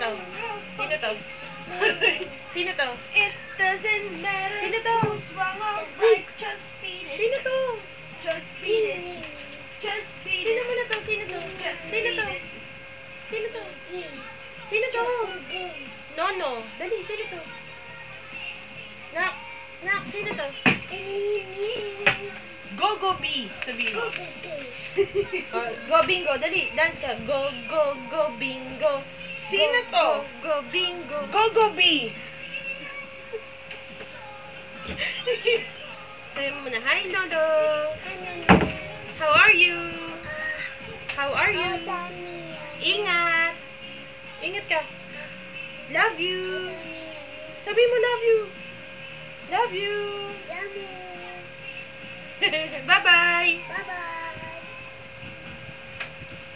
to? Sino to? Sino to? It doesn't matter. Sino to? Who's wrong or right, just beat it. Sino to? Just beat it. Just beat Sino it. mo na to? Sino to? Just Sino beat to? it. Sino to? Sino to? Nono. Dali, sino to? Nak. Nak, sino to? Go, go, B. Sabihin mo. Go bingo. Dali, dance ka. Go, go, go bingo. Sino to? Go bingo. Go, go, B. Sabi mo muna, hi Lolo. How are you? How are you? Ingat. Ingat ka. Love you. Sabi mo love you. Love you. Bye-bye. Bye-bye.